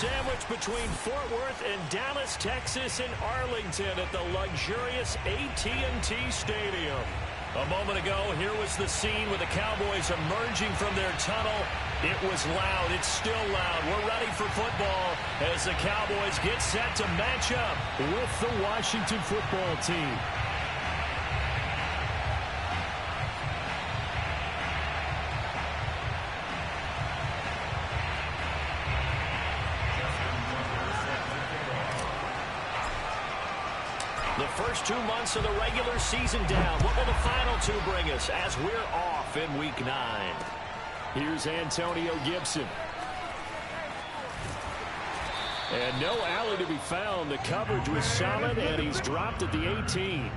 sandwiched between Fort Worth and Dallas, Texas, and Arlington at the luxurious AT&T Stadium. A moment ago, here was the scene with the Cowboys emerging from their tunnel. It was loud. It's still loud. We're ready for football as the Cowboys get set to match up with the Washington football team. The first 2 months of the regular season down. What will the final two bring us as we're off in Week 9? Here's Antonio Gibson. And no alley to be found. The coverage was solid, and he's dropped at the 18.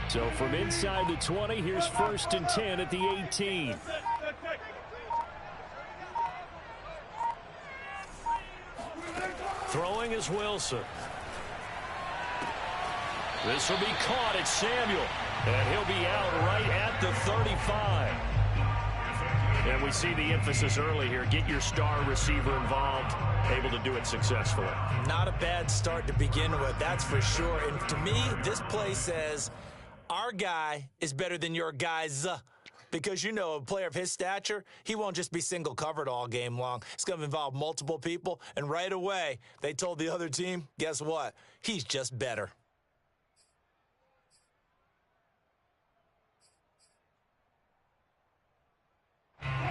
So from inside the 20, here's 1st and 10 at the 18. Throwing is Wilson. This will be caught at Samuel, and he'll be out right at the 35. And we see the emphasis early here. Get your star receiver involved, able to do it successfully. Not a bad start to begin with, that's for sure. And to me, this play says our guy is better than your guys. Because, you know, a player of his stature, he won't just be single covered all game long. It's going to involve multiple people. And right away, they told the other team, guess what? He's just better.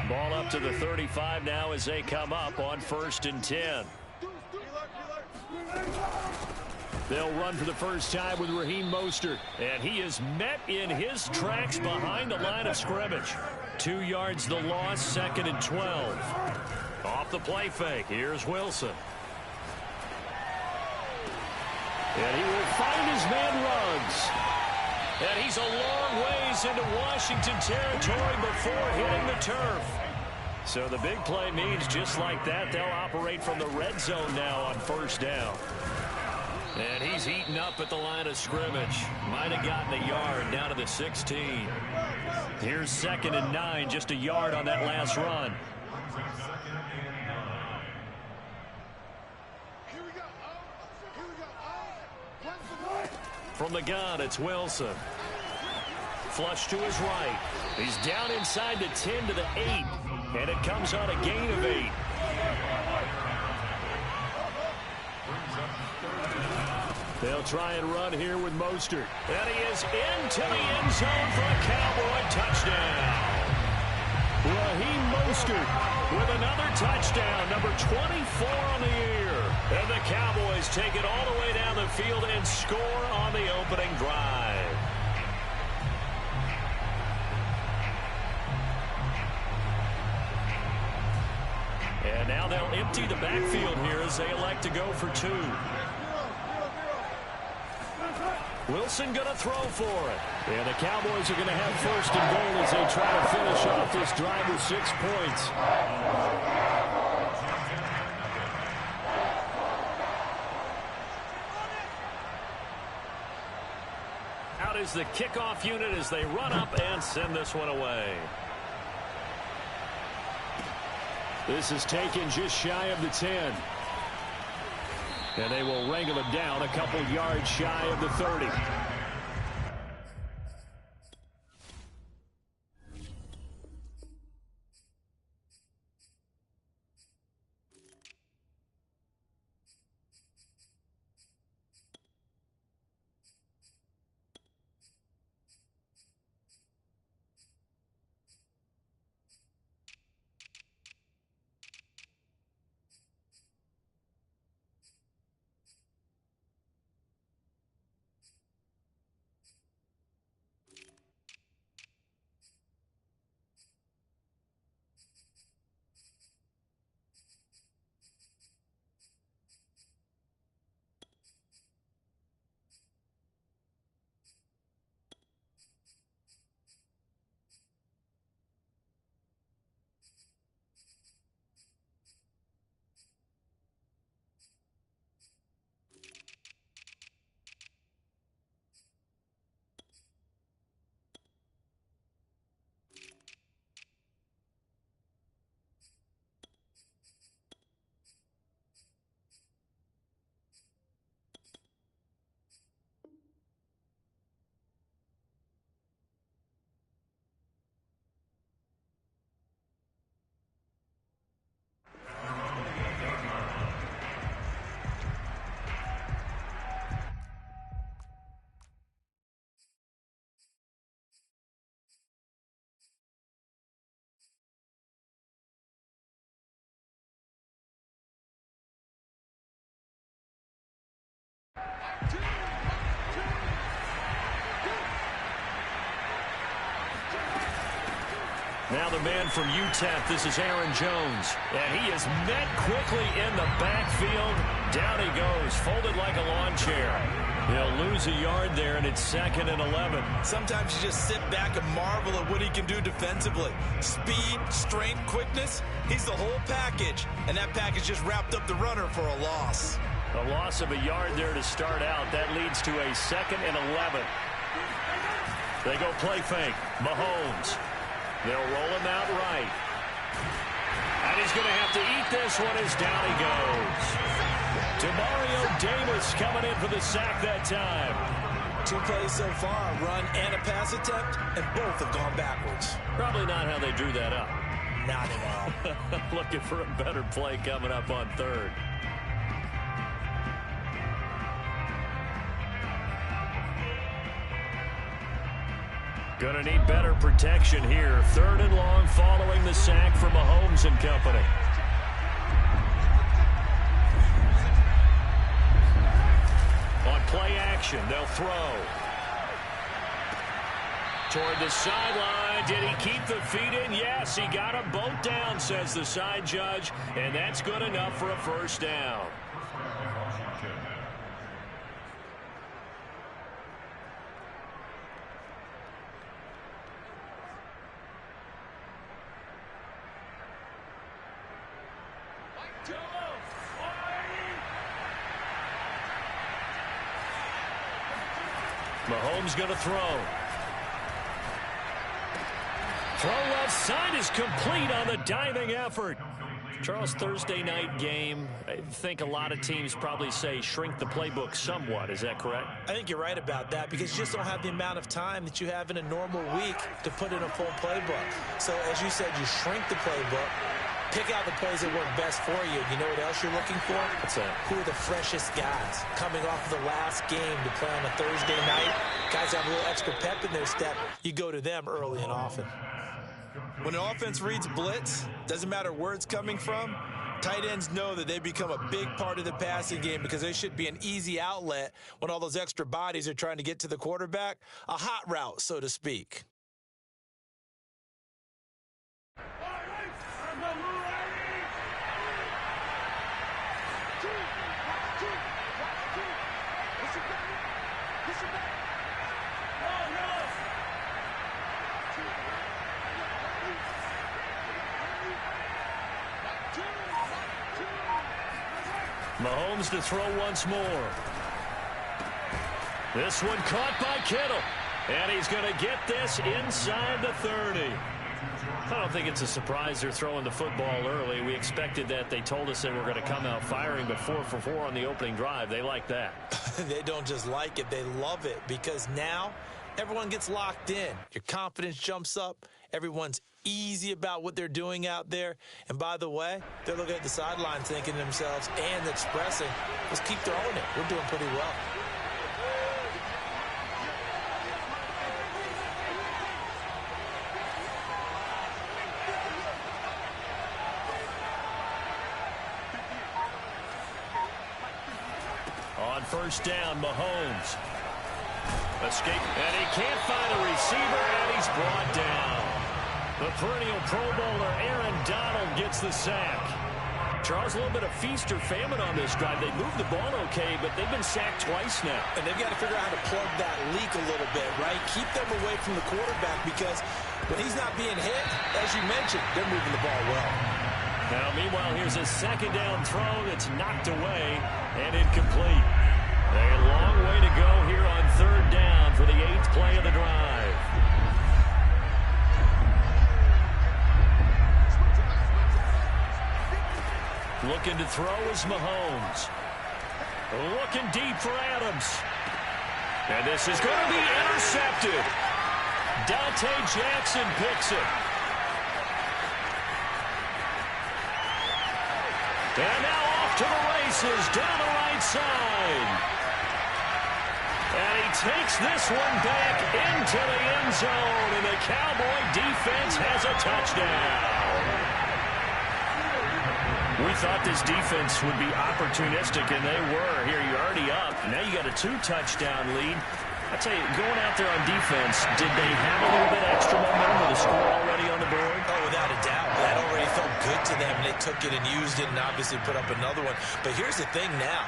Ball up to the 35 now as they come up on 1st and 10. They'll run for the first time with Raheem Mostert, and he is met in his tracks behind the line of scrimmage. 2 yards the loss, 2nd and 12. Off the play fake, here's Wilson. And he will find his man Ruggs. And he's a long ways into Washington territory before hitting the turf. So the big play means just like that, they'll operate from the red zone now on 1st down. And he's eaten up at the line of scrimmage. Might have gotten a yard down to the 16. Here's 2nd and 9, just a yard on that last run. From the gun, it's Wilson. Flush to his right. He's down inside the 10 to the 8. And it comes on a gain of 8. They'll try and run here with Mostert. And he is into the end zone for a Cowboy touchdown. Raheem Mostert with another touchdown, number 24 on the year. And the Cowboys take it all the way down the field and score on the opening drive. And now they'll empty the backfield here as they elect to go for 2. Wilson going to throw for it. And the Cowboys are going to have 1st and goal as they try to finish off this drive with 6 points. Out is the kickoff unit as they run up and send this one away. This is taken just shy of the 10. And they will wrangle him down a couple yards shy of the 30. Now the man from UTEP, this is Aaron Jones. And he is met quickly in the backfield. Down he goes, folded like a lawn chair. He'll lose a yard there, and it's 2nd and 11. Sometimes you just sit back and marvel at what he can do defensively. Speed, strength, quickness, he's the whole package. And that package just wrapped up the runner for a loss. A loss of a yard there to start out. That leads to a 2nd and 11. They go play fake. Mahomes. They'll roll him out right. And he's going to have to eat this one as down he goes. Demario Davis coming in for the sack that time. 2 plays so far, run and a pass attempt, and both have gone backwards. Probably not how they drew that up. Not at all. Looking for a better play coming up on 3rd. Going to need better protection here. 3rd and long following the sack from Mahomes and company. On play action, they'll throw. Toward the sideline. Did he keep the feet in? Yes, he got them both down, says the side judge. And that's good enough for a 1st down. Mahomes going to throw. Throw left side is complete on the diving effort. Charles, Thursday night game, I think a lot of teams probably say shrink the playbook somewhat. Is that correct? I think you're right about that because you just don't have the amount of time that you have in a normal week to put in a full playbook. So, as you said, you shrink the playbook, pick out the plays that work best for you. You know what else you're looking for? What's that? Who are the freshest guys coming off of the last game to play on a Thursday night? Guys have a little extra pep in their step. You go to them early and often. When an offense reads blitz, doesn't matter where it's coming from, tight ends know that they become a big part of the passing game because they should be an easy outlet when all those extra bodies are trying to get to the quarterback. A hot route, so to speak. Mahomes to throw once more. This one caught by Kittle. And he's going to get this inside the 30. I don't think it's a surprise they're throwing the football early. We expected that. They told us they were going to come out firing, but 4 for 4 on the opening drive. They like that. They don't just like it. They love it because now everyone gets locked in. Your confidence jumps up. Everyone's easy about what they're doing out there. And by the way, they're looking at the sideline thinking to themselves and expressing, let's keep throwing it. We're doing pretty well. On 1st down, Mahomes. Escape, and he can't find a receiver, and he's brought down. The perennial Pro Bowler Aaron Donald gets the sack. Charles, a little bit of feast or famine on this drive. They moved the ball okay, but they've been sacked twice now. And they've got to figure out how to plug that leak a little bit, right? Keep them away from the quarterback because when he's not being hit, as you mentioned, they're moving the ball well. Now, meanwhile, here's a 2nd down throw that's knocked away and incomplete. A long way to go here on 3rd down for the 8th play of the drive. Looking to throw is Mahomes. Looking deep for Adams. And this is going to be intercepted. Dante Jackson picks it. And now off to the races down the right side. And he takes this one back into the end zone. And the Cowboy defense has a touchdown. We thought this defense would be opportunistic, and they were. Here, you're already up. Now you got a 2-touchdown lead. I tell you, going out there on defense, did they have a little bit extra momentum with a score already on the board? Oh, without a doubt. That already felt good to them. They took it and used it and obviously put up another one. But here's the thing now.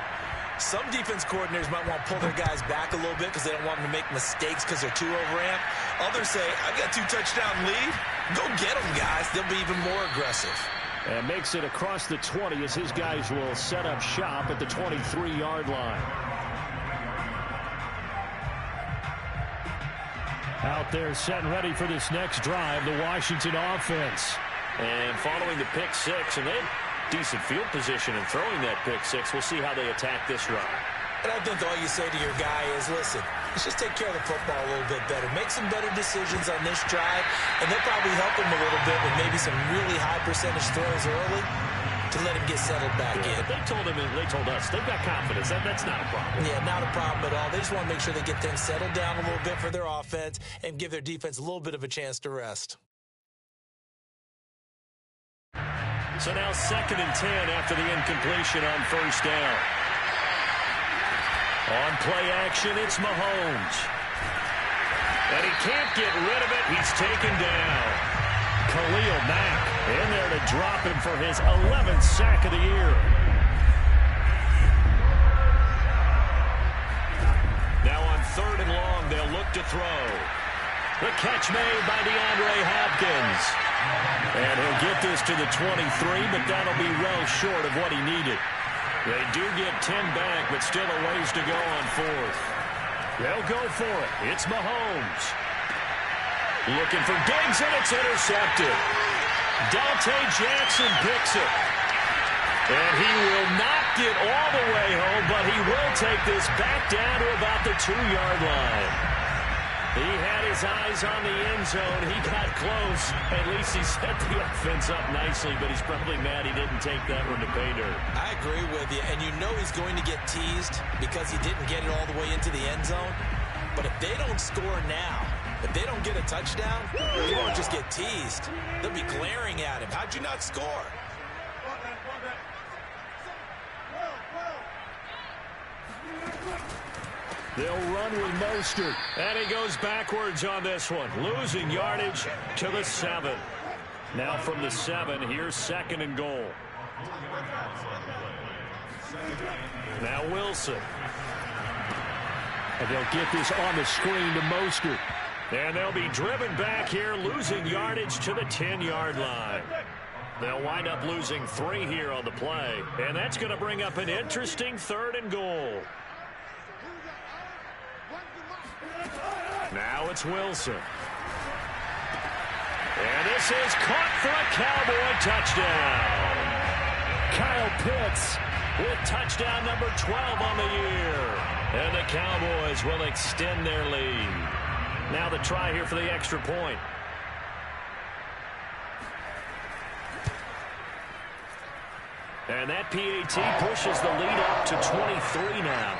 Some defense coordinators might want to pull their guys back a little bit because they don't want them to make mistakes because they're too overamped. Others say, I've got 2 touchdown lead. Go get them, guys. They'll be even more aggressive. And makes it across the 20 as his guys will set up shop at the 23-yard line. Out there set and ready for this next drive, the Washington offense. And following the pick 6, and they had decent field position in throwing that pick 6. We'll see how they attack this drive. And I think all you say to your guy is, listen, let's just take care of the football a little bit better. Make some better decisions on this drive, and they'll probably help him a little bit with maybe some really high percentage throws early to let him get settled back in. But they told us, they've got confidence. That's not a problem. Yeah, not a problem at all. They just want to make sure they get things settled down a little bit for their offense and give their defense a little bit of a chance to rest. So now 2nd and 10 after the incompletion on 1st down. On play action, it's Mahomes. And he can't get rid of it. He's taken down. Khalil Mack in there to drop him for his 11th sack of the year. Now on 3rd and long, they'll look to throw. The catch made by DeAndre Hopkins. And he'll get this to the 23, but that'll be well short of what he needed. They do get 10 back, but still a ways to go on 4th. They'll go for it. It's Mahomes. Looking for Diggs, and it's intercepted. Dante Jackson picks it. And he will not get all the way home, but he will take this back down to about the 2-yard line. He had his eyes on the end zone. He got close. At least he set the offense up nicely, but he's probably mad he didn't take that one to pay dirt. I agree with you, and you know he's going to get teased because he didn't get it all the way into the end zone. But if they don't score now, if they don't get a touchdown, he won't just get teased. They'll be glaring at him. How'd you not score? They'll run with Mostert. And he goes backwards on this one, losing yardage to the 7. Now from the 7, here's 2nd and goal. Now Wilson. And they'll get this on the screen to Mostert. And they'll be driven back here, losing yardage to the 10-yard line. They'll wind up losing 3 here on the play. And that's going to bring up an interesting 3rd and goal. Now it's Wilson. And this is caught for a Cowboy touchdown. Kyle Pitts with touchdown number 12 on the year. And the Cowboys will extend their lead. Now the try here for the extra point. And that PAT pushes the lead up to 23 now.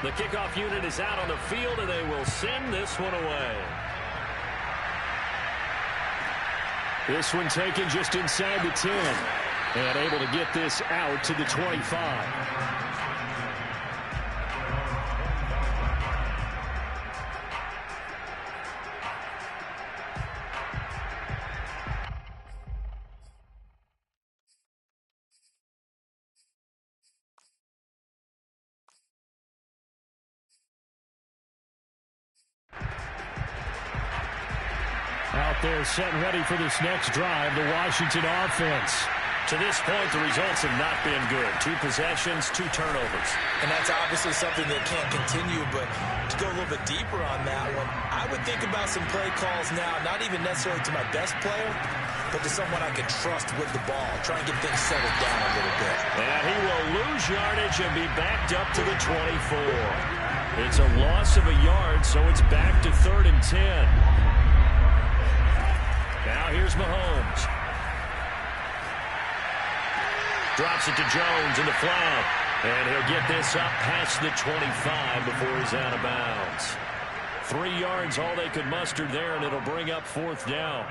The kickoff unit is out on the field, and they will send this one away. This one taken just inside the 10. And able to get this out to the 25. Out there set and ready for this next drive, the Washington offense. To this point, the results have not been good. 2 possessions, 2 turnovers. And that's obviously something that can't continue, but to go a little bit deeper on that one, I would think about some play calls now, not even necessarily to my best player, but to someone I can trust with the ball. Try and get things settled down a little bit. And he will lose yardage and be backed up to the 24. It's a loss of a yard, so it's back to 3rd and 10. Now here's Mahomes. Drops it to Jones in the flat. And he'll get this up past the 25 before he's out of bounds. 3 yards, all they could muster there, and it'll bring up 4th down.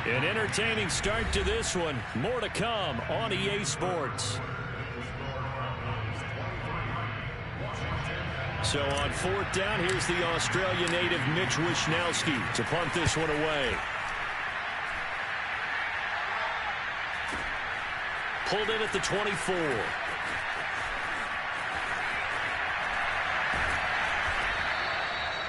An entertaining start to this one. More to come on EA Sports. So on fourth down, here's the Australia native Mitch Wishnowsky to punt this one away. Pulled in at the 24.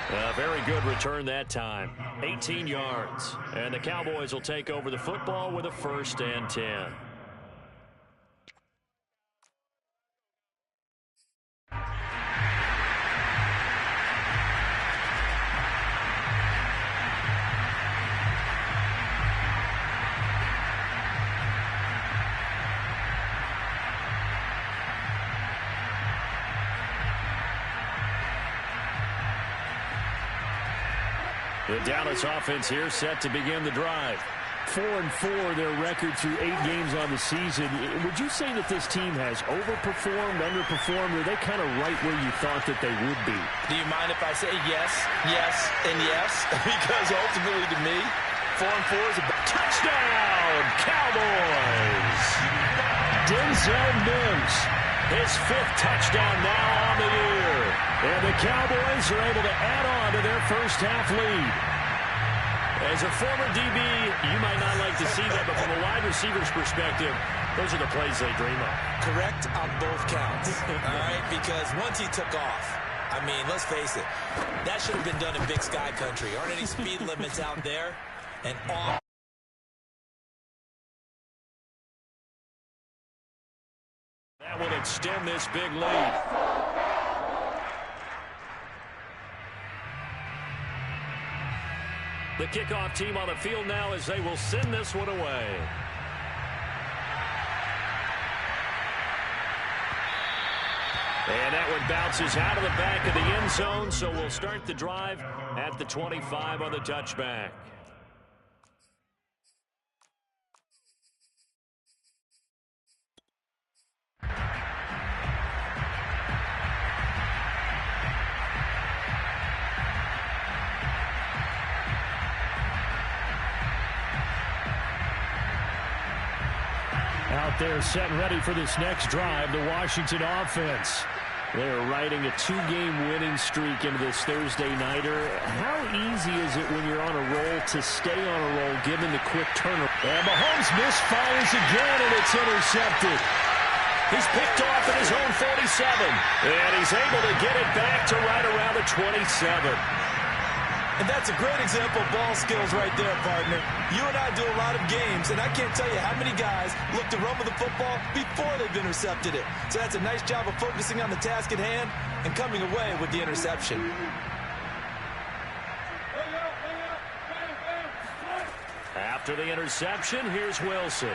A very good return that time. 18 yards. And the Cowboys will take over the football with a 1st and 10. The Dallas offense here set to begin the drive. 4-4, their record through 8 games on the season. Would you say that this team has overperformed, underperformed, or are they kind of right where you thought that they would be? Do you mind if I say yes, yes, and yes? Because ultimately to me, 4-4 is a touchdown, Cowboys! Denzel Mims, his 5th touchdown now on the year. And the Cowboys are able to add on to their first half lead. As a former DB, you might not like to see that, but from a wide receiver's perspective, those are the plays they dream of. Correct on both counts, all right? Because once he took off, I mean, let's face it, that should have been done in Big Sky country. Aren't any speed limits out there? And off. That will extend this big lead. The kickoff team on the field now as they will send this one away. And that one bounces out of the back of the end zone, so we'll start the drive at the 25 on the touchback. Out there set and ready for this next drive, the Washington offense. They're riding a 2-game winning streak into this Thursday nighter. How easy is it when you're on a roll to stay on a roll given the quick turnaround? And Mahomes misfires again, and it's intercepted. He's picked off at his own 47, and he's able to get it back to right around the 27. And that's a great example of ball skills right there, partner. You and I do a lot of games, and I can't tell you how many guys look to run with the football before they've intercepted it. So that's a nice job of focusing on the task at hand and coming away with the interception. After the interception, here's Wilson.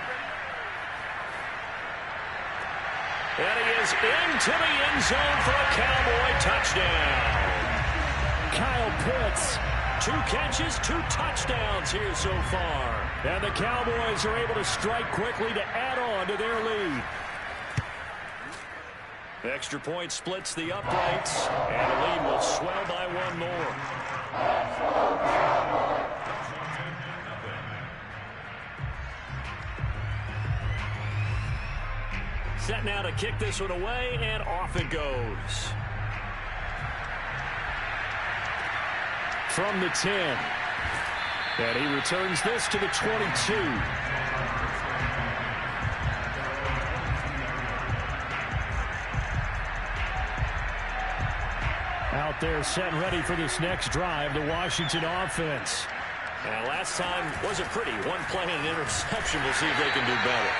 And he is into the end zone for a Cowboy touchdown. Kyle Pitts. 2 catches, 2 touchdowns here so far. And the Cowboys are able to strike quickly to add on to their lead. Extra point splits the uprights, and the lead will swell by 1 more. Set now to kick this one away, and off it goes. From the 10. And he returns this to the 22. Out there set and ready for this next drive, the Washington offense. And last time wasn't pretty. 1 play and an interception. We'll see if they can do better.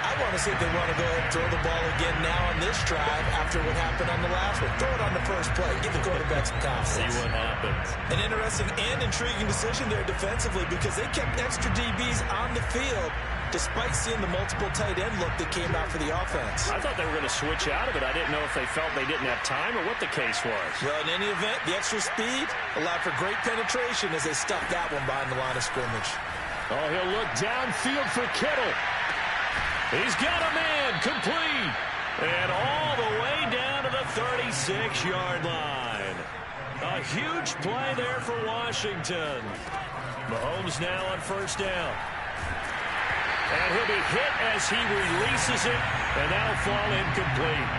I want to see if they want to go ahead and throw the ball again now on this drive after what happened on the last one. Throw it on the first play. Give the quarterback some confidence. See what happens. An interesting and intriguing decision there defensively because they kept extra DBs on the field despite seeing the multiple tight end look that came out for the offense. I thought they were going to switch out of it. I didn't know if they felt they didn't have time or what the case was. Well, in any event, the extra speed allowed for great penetration as they stuffed that one behind the line of scrimmage. Oh, he'll look downfield for Kittle. He's got a man complete. And all the way down to the 36-yard line. A huge play there for Washington. Mahomes now on 1st down. And he'll be hit as he releases it, and that'll fall incomplete.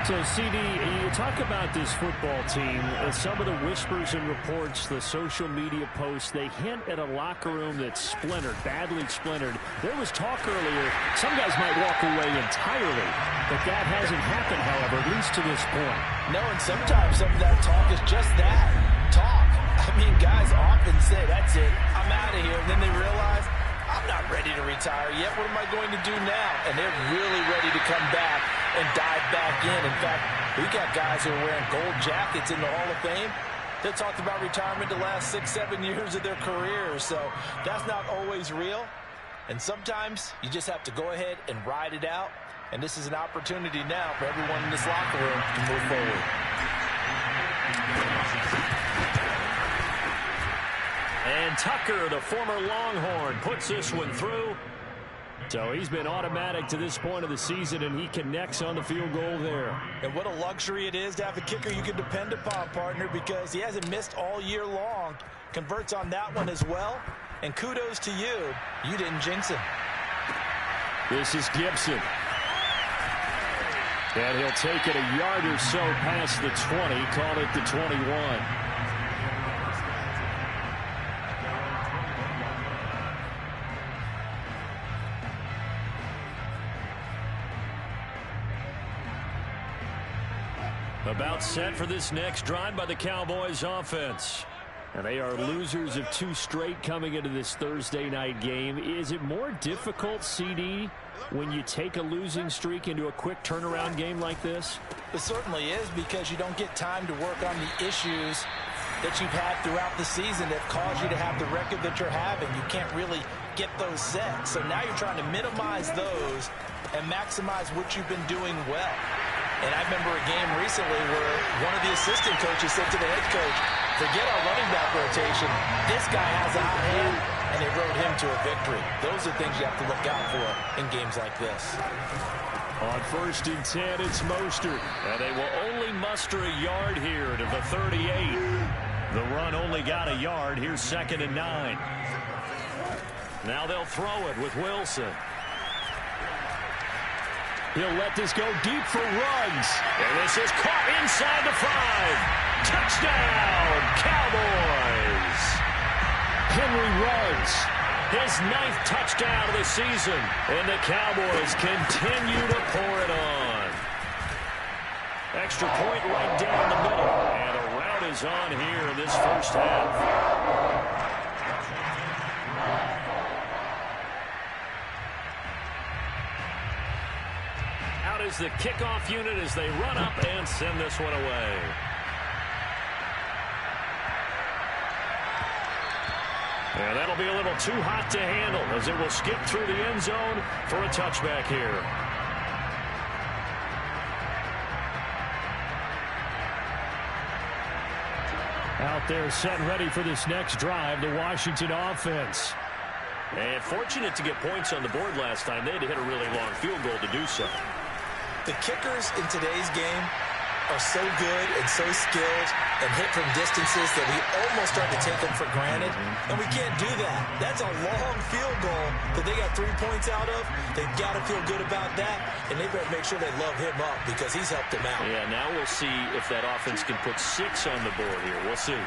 So, CD, you talk about this football team, some of the whispers and reports, the social media posts, they hint at a locker room that's splintered, badly splintered. There was talk earlier, some guys might walk away entirely, but that hasn't happened, however, at least to this point. No, and sometimes some of that talk is just that, talk. I mean, guys often say, that's it, I'm out of here, and then they realize, I'm not ready to retire yet. What am I going to do now? And they're really ready to come back and dive back in. In fact, we got guys who are wearing gold jackets in the Hall of Fame that talked about retirement the last 6-7 years of their careers. So that's not always real. And sometimes you just have to go ahead and ride it out. And this is an opportunity now for everyone in this locker room to move forward. And Tucker, the former Longhorn, puts this one through. So he's been automatic to this point of the season, and he connects on the field goal there. And what a luxury it is to have a kicker you can depend upon, partner, because he hasn't missed all year long. Converts on that one as well. And kudos to you. You didn't jinx him. This is Gibson. And he'll take it a yard or so past the 20, call it the 21. About set for this next drive by the Cowboys offense. And they are losers of 2 straight coming into this Thursday night game. Is it more difficult, CD, when you take a losing streak into a quick turnaround game like this? It certainly is, because you don't get time to work on the issues that you've had throughout the season that caused you to have the record that you're having. You can't really get those set. So now you're trying to minimize those and maximize what you've been doing well. And I remember a game recently where one of the assistant coaches said to the head coach, forget our running back rotation. This guy has a hot hand, and they rode him to a victory. Those are things you have to look out for in games like this. On 1st and 10, it's Mostert. And they will only muster a yard here to the 38. The run only got a yard. Here's 2nd and 9. Now they'll throw it with Wilson. He'll let this go deep for Ruggs. And this is caught inside the 5. Touchdown, Cowboys. Henry Ruggs, his 9th touchdown of the season. And the Cowboys continue to pour it on. Extra point right down the middle. And a rout is on here in this first half. Is the kickoff unit as they run up and send this one away. And that'll be a little too hot to handle as it will skip through the end zone for a touchback here. Out there set and ready for this next drive, the Washington offense. And fortunate to get points on the board last time. They had to hit a really long field goal to do so. The kickers in today's game are so good and so skilled and hit from distances that we almost start to take them for granted. And we can't do that. That's a long field goal that they got 3 points out of. They've got to feel good about that, and they better make sure they love him up because he's helped them out. Yeah, now we'll see if that offense can put 6 on the board here. We'll see.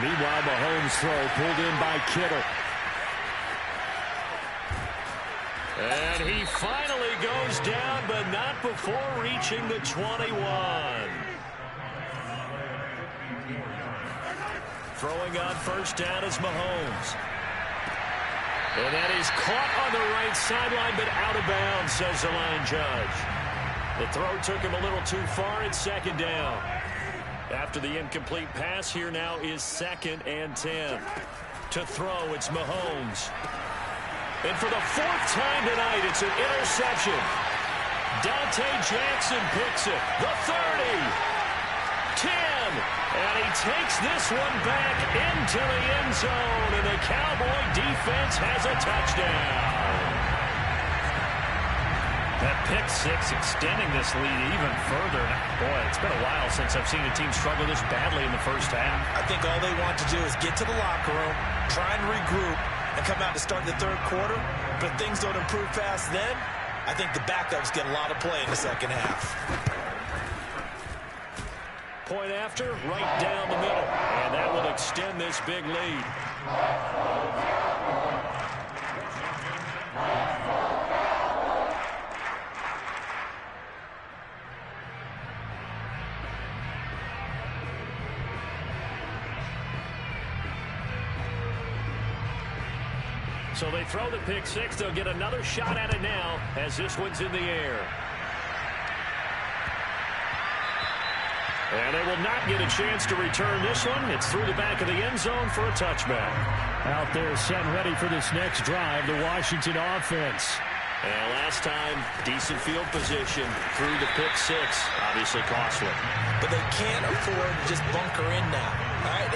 Meanwhile, Mahomes' throw pulled in by Kittle. And he finally goes down, but not before reaching the 21. Throwing on 1st down is Mahomes. And that is caught on the right sideline, but out of bounds, says the line judge. The throw took him a little too far. It's 2nd down. After the incomplete pass, here now is 2nd and 10. To throw, it's Mahomes. And for the 4th time tonight, it's an interception. Dante Jackson picks it. The 30. 10. And he takes this one back into the end zone. And the Cowboy defense has a touchdown. That pick 6 extending this lead even further. Boy, it's been a while since I've seen a team struggle this badly in the first half. I think all they want to do is get to the locker room, try and regroup, and come out to start the third quarter, but if things don't improve past then, I think the backups get a lot of play in the second half. Point after, right down the middle, and that will extend this big lead. So they throw the pick six. They'll get another shot at it now as this one's in the air. And they will not get a chance to return this one. It's through the back of the end zone for a touchback. Out there set ready for this next drive, the Washington offense. And last time, decent field position through the pick six. Obviously costly. But they can't afford to just bunker in now. All right?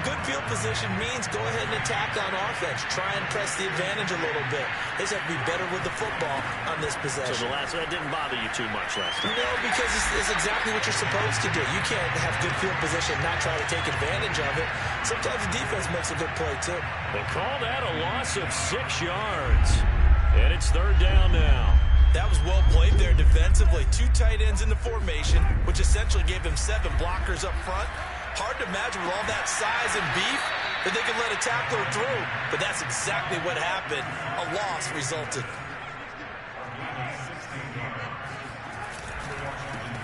Good field position means go ahead and attack on offense. Try and press the advantage a little bit. They just have to be better with the football on this possession. So that didn't bother you too much last time? No, because it's exactly what you're supposed to do. You can't have good field position and not try to take advantage of it. Sometimes the defense makes a good play, too. They call that a loss of 6 yards. And it's third down now. That was well played there defensively. 2 tight ends in the formation, which essentially gave him 7 blockers up front. Hard to imagine with all that size and beef that they could let a tackler through. But that's exactly what happened. A loss resulted.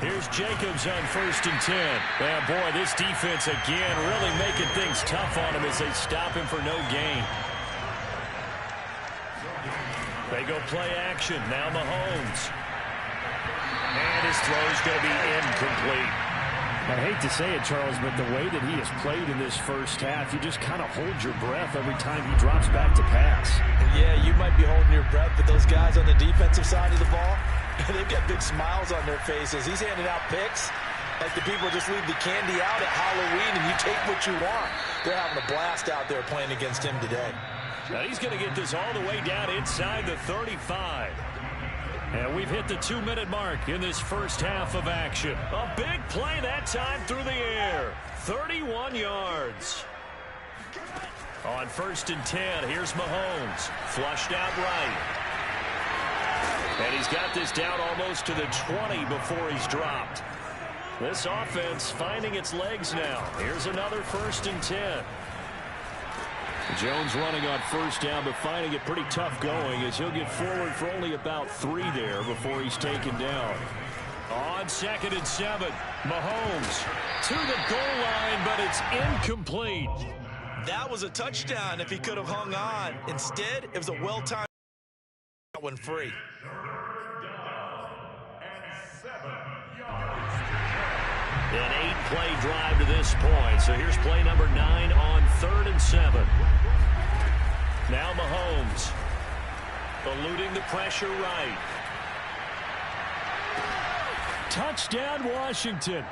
Here's Jacobs on 1st and 10. Man, boy, this defense again really making things tough on him as they stop him for no gain. They go play action. Now Mahomes. And his throw's going to be incomplete. I hate to say it, Charles, but the way that he has played in this first half, you just kind of hold your breath every time he drops back to pass. Yeah, you might be holding your breath, but those guys on the defensive side of the ball, they've got big smiles on their faces. He's handing out picks like the people just leave the candy out at Halloween and you take what you want. They're having a blast out there playing against him today. Now he's going to get this all the way down inside the 35. And we've hit the 2-minute mark in this first half of action. A big play that time through the air. 31 yards. On 1st and 10, here's Mahomes. Flushed out right. And he's got this down almost to the 20 before he's dropped. This offense finding its legs now. Here's another 1st and 10. Jones running on 1st down, but finding it pretty tough going as he'll get forward for only about 3 there before he's taken down. On 2nd and 7, Mahomes to the goal line, but it's incomplete. That was a touchdown if he could have hung on. Instead, it was a well-timed that one free. An 8-play drive to this point. So here's play number 9 on 3rd and 7. Now Mahomes eluding the pressure right. Touchdown, Washington.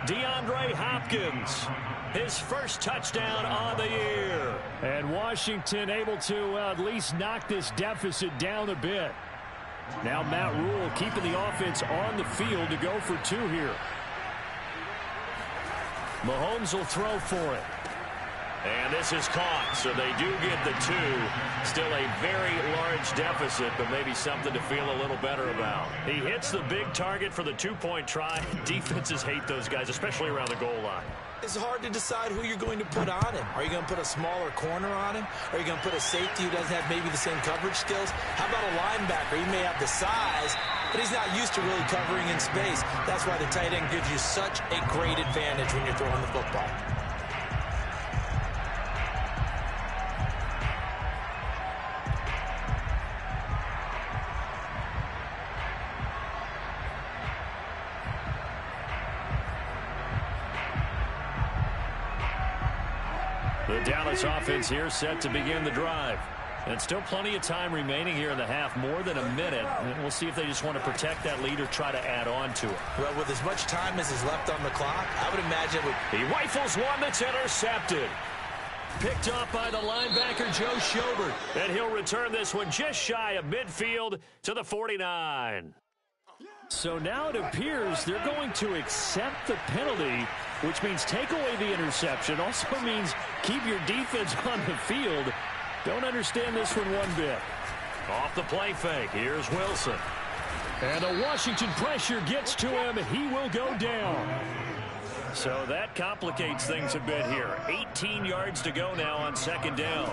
DeAndre Hopkins, his first touchdown on the year. And Washington able to at least knock this deficit down a bit. Now Matt Rule keeping the offense on the field to go for 2 here. Mahomes will throw for it. And this is caught, so they do get the 2. Still a very large deficit, but maybe something to feel a little better about. He hits the big target for the 2-point try. Defenses hate those guys, especially around the goal line. It's hard to decide who you're going to put on him. Are you going to put a smaller corner on him? Are you going to put a safety who doesn't have maybe the same coverage skills? How about a linebacker? He may have the size, but he's not used to really covering in space. That's why the tight end gives you such a great advantage when you're throwing the football. The Dallas offense here set to begin the drive. And still plenty of time remaining here in the half, more than a minute. And we'll see if they just want to protect that lead or try to add on to it. Well, with as much time as is left on the clock, I would imagine he rifles one that's intercepted. Picked off by the linebacker, Joe Schobert. And he'll return this one just shy of midfield to the 49. So now it appears they're going to accept the penalty, which means take away the interception. Also means keep your defense on the field. Don't understand this one bit. Off the play fake, here's Wilson. And the Washington pressure gets to him. He will go down. So that complicates things a bit here. 18 yards to go now on second down.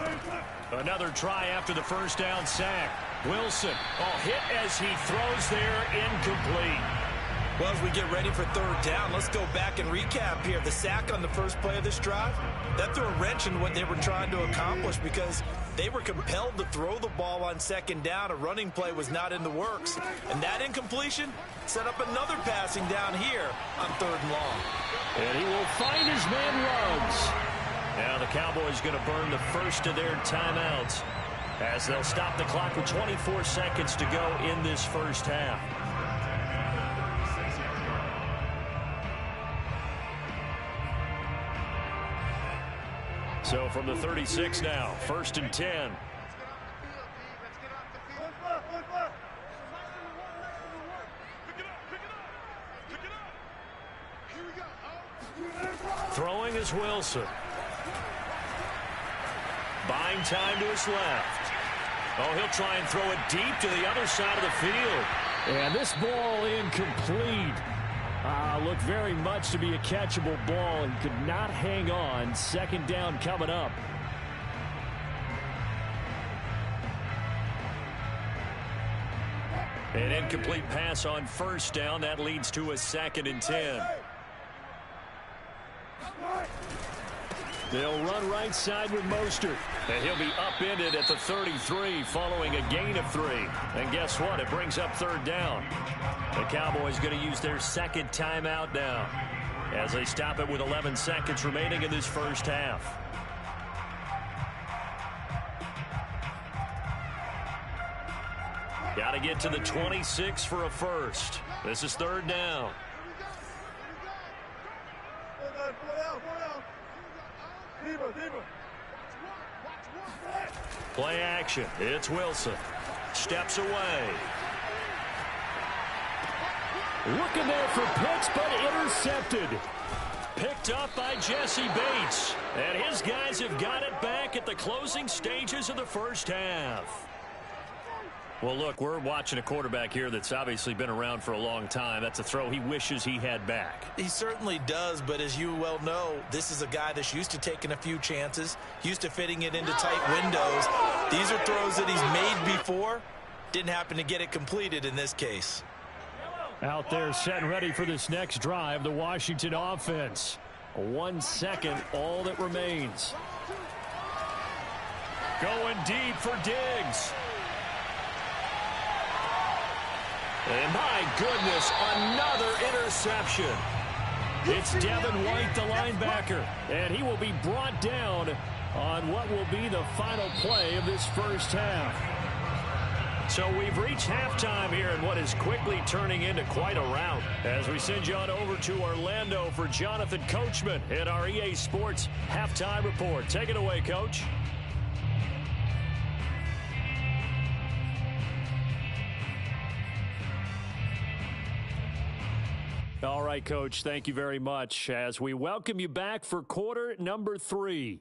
Another try after the first down sack. Wilson, hit as he throws there, incomplete. Well, as we get ready for third down, let's go back and recap here. The sack on the first play of this drive, that threw a wrench in what they were trying to accomplish because they were compelled to throw the ball on second down. A running play was not in the works. And that incompletion set up another passing down here on third and long. And he will find his man Ruggs. Now the Cowboys going to burn the first of their timeouts as they'll stop the clock with 24 seconds to go in this first half. So from the 36 now, first and 10. Throwing is Wilson. Buying time to his left. He'll try and throw it deep to the other side of the field. And this ball incomplete. Looked very much to be a catchable ball and could not hang on. Second down coming up. An incomplete pass on first down. That leads to a second and 10. They'll run right side with Mostert. And he'll be upended at the 33 following a gain of 3. And guess what? It brings up third down. The Cowboys going to use their second timeout now as they stop it with 11 seconds remaining in this first half. Got to get to the 26 for a first. This is third down. Play action. It's Wilson. Steps away. Looking there for Pitts, but intercepted. Picked up by Jesse Bates. And his guys have got it back at the closing stages of the first half. Well, look, we're watching a quarterback here that's obviously been around for a long time. That's a throw he wishes he had back. He certainly does, but as you well know, this is a guy that's used to taking a few chances, used to fitting it into tight windows. These are throws that he's made before. Didn't happen to get it completed in this case. Out there set and ready for this next drive, the Washington offense. 1 second, all that remains. Going deep for Diggs. And my goodness, another interception. It's Devin White, the linebacker, and he will be brought down on what will be the final play of this first half. So we've reached halftime here in what is quickly turning into quite a rout. As we send you on over to Orlando for Jonathan Coachman at our EA Sports Halftime Report. Take it away, Coach. All right, Coach, thank you very much as we welcome you back for quarter number 3.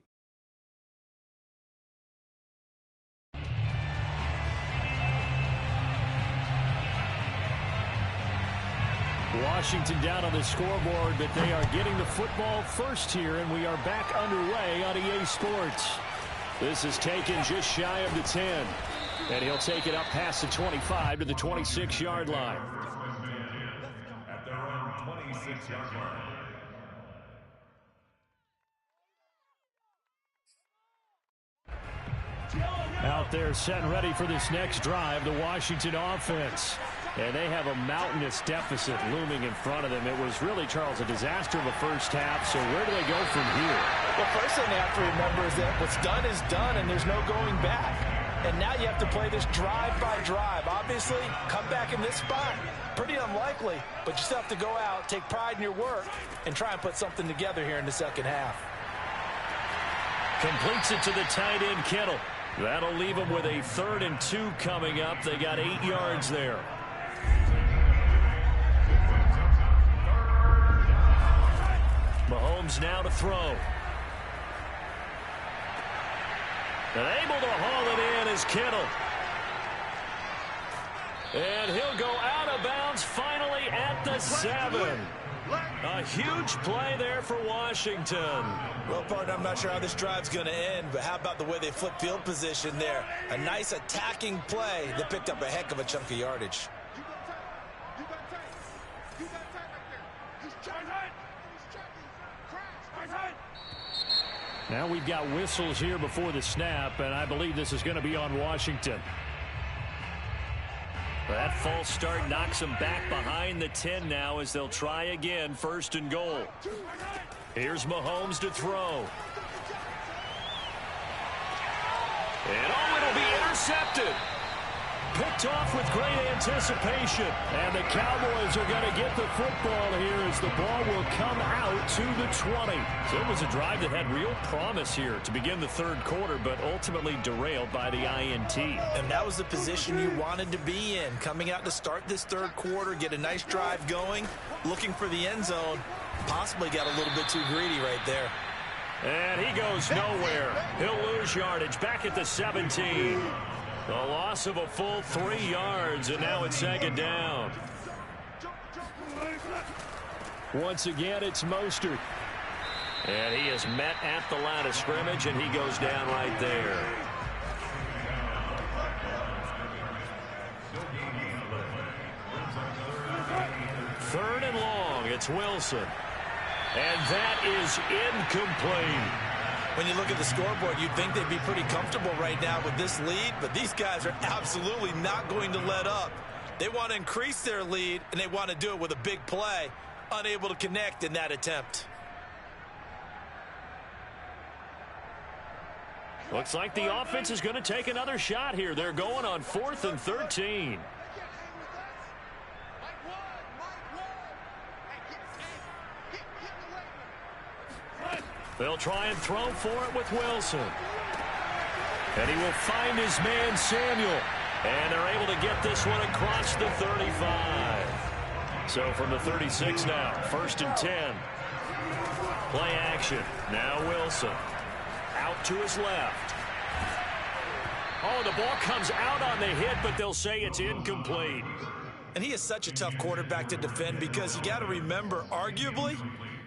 Washington down on the scoreboard, but they are getting the football first here, and we are back underway on EA Sports. This is taken just shy of the 10, and he'll take it up past the 25 to the 26-yard line. At their own 26-yard line. Out there set and ready for this next drive, the Washington offense. And they have a mountainous deficit looming in front of them. It was really, Charles, a disaster of a first half. So where do they go from here? Well, first thing they have to remember is that what's done is done, and there's no going back. And now you have to play this drive by drive. Obviously, come back in this spot, pretty unlikely, but you still have to go out, take pride in your work, and try and put something together here in the second half. Completes it to the tight end, Kittle. That'll leave them with a 3rd and 2 coming up. They got 8 yards there. Mahomes now to throw. And able to haul it in is Kittle. And he'll go out of bounds finally at the 7. A huge play there for Washington. Well, partner, I'm not sure how this drive's going to end, but how about the way they flip field position there? A nice attacking play that picked up a heck of a chunk of yardage. Now we've got whistles here before the snap, and I believe this is going to be on Washington. That false start knocks them back behind the 10 now as they'll try again, 1st and goal. Here's Mahomes to throw. And it'll be intercepted. Picked off with great anticipation. And the Cowboys are going to get the football here as the ball will come out to the 20. So it was a drive that had real promise here to begin the 3rd quarter, but ultimately derailed by the INT. And that was the position you wanted to be in. Coming out to start this 3rd quarter, get a nice drive going, looking for the end zone. Possibly got a little bit too greedy right there. And he goes nowhere. He'll lose yardage back at the 17. A loss of a full 3 yards, and now it's 2nd down. Once again, it's Mostert. And he is met at the line of scrimmage, and he goes down right there. Third and long, it's Wilson. And that is incomplete. When you look at the scoreboard, you'd think they'd be pretty comfortable right now with this lead, but these guys are absolutely not going to let up. They want to increase their lead, and they want to do it with a big play. Unable to connect in that attempt. Looks like the offense is going to take another shot here. They're going on 4th and 13. They'll try and throw for it with Wilson. And he will find his man Samuel. And they're able to get this one across the 35. So from the 36 now, 1st and 10. Play action. Now Wilson. Out to his left. Oh, the ball comes out on the hit, but they'll say it's incomplete. And he is such a tough quarterback to defend because you got to remember, arguably,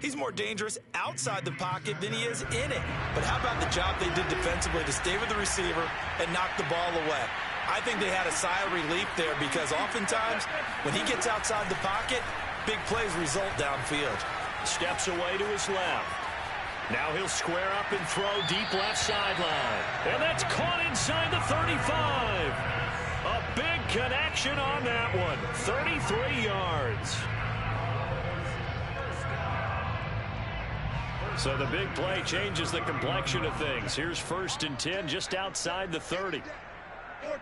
he's more dangerous outside the pocket than he is in it. But how about the job they did defensively to stay with the receiver and knock the ball away? I think they had a sigh of relief there because oftentimes when he gets outside the pocket, big plays result downfield. Steps away to his left. Now he'll square up and throw deep left sideline. And that's caught inside the 35. A big connection on that one. 33 yards. So the big play changes the complexion of things. Here's 1st and 10 just outside the 30. 14.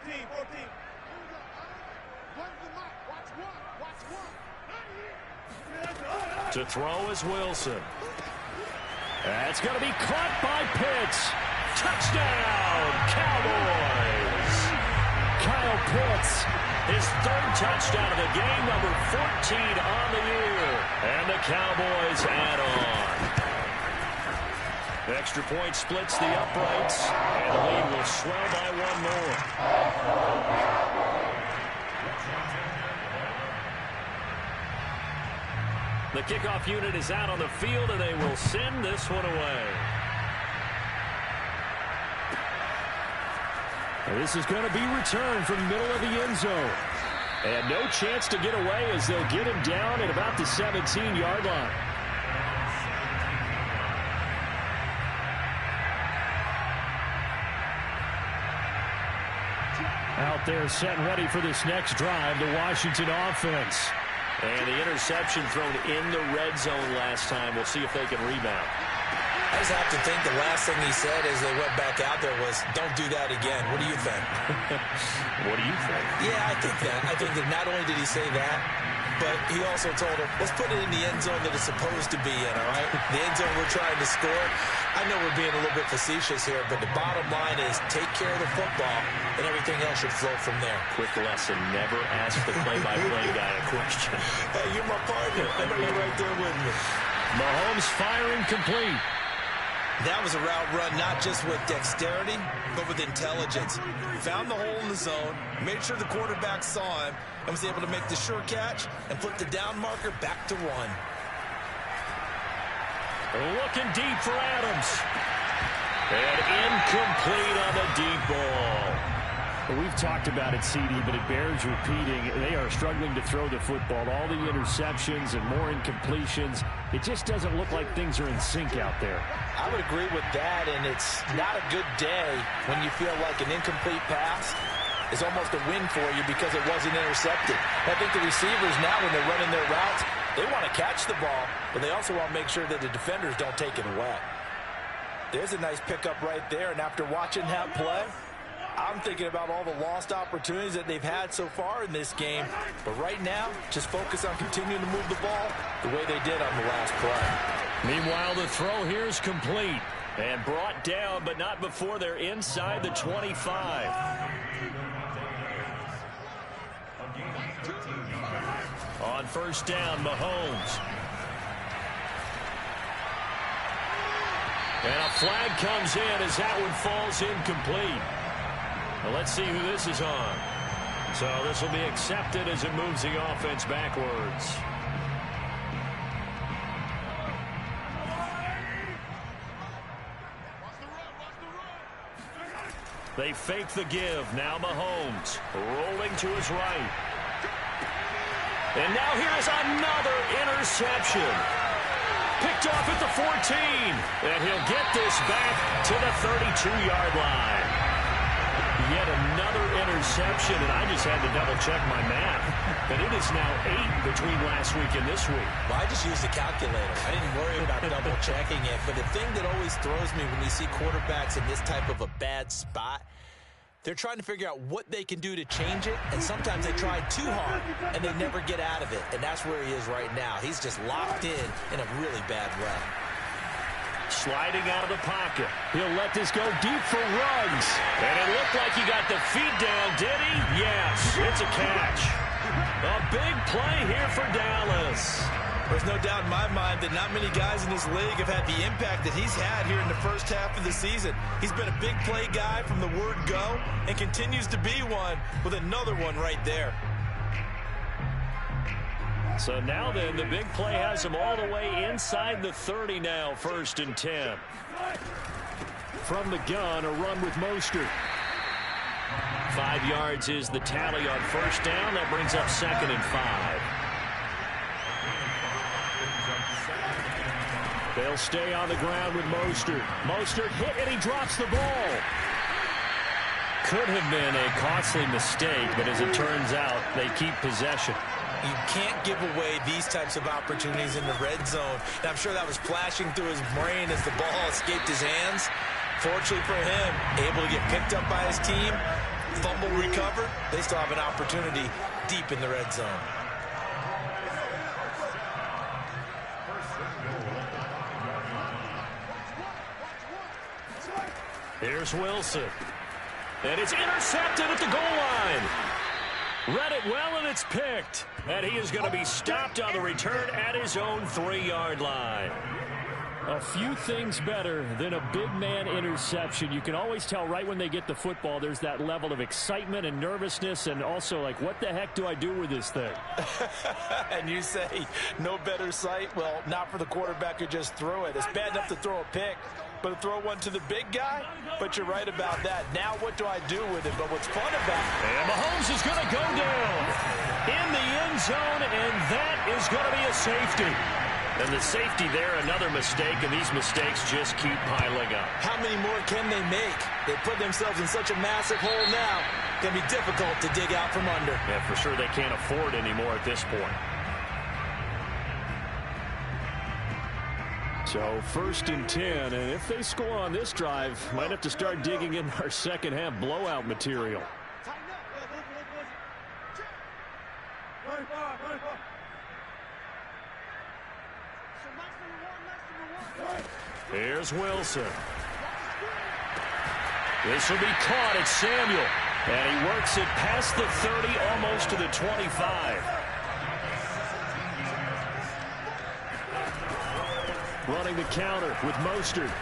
To throw is Wilson. That's going to be caught by Pitts. Touchdown, Cowboys. Kyle Pitts. His 3rd touchdown of the game, number 14 on the year. And the Cowboys add on. The extra point splits the uprights, and the lead will swell by 1 more. The kickoff unit is out on the field, and they will send this one away. And this is going to be returned from the middle of the end zone. And no chance to get away as they'll get him down at about the 17-yard line. Out there set and ready for this next drive, the Washington offense. And the interception thrown in the red zone last time. We'll see if they can rebound. I just have to think the last thing he said as they went back out there was, don't do that again. What do you think? What do you think? Yeah, I think that. I think that not only did he say that, but he also told him, let's put it in the end zone that it's supposed to be in, all right? The end zone we're trying to score. I know we're being a little bit facetious here, but the bottom line is take care of the football, and everything else should flow from there. Quick lesson, never ask the play-by-play guy a question. Hey, you're my partner. I know you're right there with me. Mahomes firing complete. That was a route run not just with dexterity, but with intelligence. Found the hole in the zone, made sure the quarterback saw him, and was able to make the sure catch and flip the down marker back to 1. Looking deep for Adams. And incomplete on the deep ball. Well, we've talked about it, CD, but it bears repeating. They are struggling to throw the football. All the interceptions and more incompletions. It just doesn't look like things are in sync out there. I would agree with that, and it's not a good day when you feel like an incomplete pass is almost a win for you because it wasn't intercepted. I think the receivers now, when they're running their routes, they want to catch the ball, but they also want to make sure that the defenders don't take it away. There's a nice pickup right there, and after watching that play, I'm thinking about all the lost opportunities that they've had so far in this game. But right now, just focus on continuing to move the ball the way they did on the last play. Meanwhile, the throw here is complete and brought down, but not before they're inside the 25. On first down, Mahomes. And a flag comes in as that one falls incomplete. Well, let's see who this is on. So this will be accepted as it moves the offense backwards. They fake the give. Now Mahomes rolling to his right. And now here's another interception. Picked off at the 14. And he'll get this back to the 32-yard line. Yet another interception, and I just had to double-check my math. But it is now 8 between last week and this week. Well, I just used the calculator. I didn't worry about double-checking it. But the thing that always throws me when you see quarterbacks in this type of a bad spot, they're trying to figure out what they can do to change it, and sometimes they try too hard, and they never get out of it. And that's where he is right now. He's just locked in a really bad way. Sliding out of the pocket. He'll let this go deep for Ruggs. And it looked like he got the feet down, did he? Yes, it's a catch. A big play here for Dallas. There's no doubt in my mind that not many guys in this league have had the impact that he's had here in the first half of the season. He's been a big play guy from the word go and continues to be one with another one right there. So now then, the big play has him all the way inside the 30 now, 1st and 10. From the gun, a run with Mostert. 5 yards is the tally on first down. That brings up 2nd and 5. They'll stay on the ground with Mostert. Mostert hit and he drops the ball. Could have been a costly mistake, but as it turns out, they keep possession. You can't give away these types of opportunities in the red zone. And I'm sure that was flashing through his brain as the ball escaped his hands. Fortunately for him, able to get picked up by his team, fumble recovered. They still have an opportunity deep in the red zone. Here's Wilson. And it's intercepted at the goal line. Read it well, and it's picked. And he is going to be stopped on the return at his own 3-yard line. A few things better than a big man interception. You can always tell right when they get the football, there's that level of excitement and nervousness, and also like, what the heck do I do with this thing? And you say, no better sight? Well, not for the quarterback who just threw it. It's bad enough to throw a pick, but to throw one to the big guy? But you're right about that. Now what do I do with it? But what's fun about it? And Mahomes is going to go down in the end zone, and that is going to be a safety. And the safety there, another mistake, and these mistakes just keep piling up. How many more can they make? They put themselves in such a massive hole now. It's going to be difficult to dig out from under. Yeah, for sure they can't afford anymore at this point. So 1st and 10, and if they score on this drive, might have to start digging in our second half blowout material. Here's Wilson. This will be caught at Samuel. And he works it past the 30, almost to the 25. Running the counter with Mostert.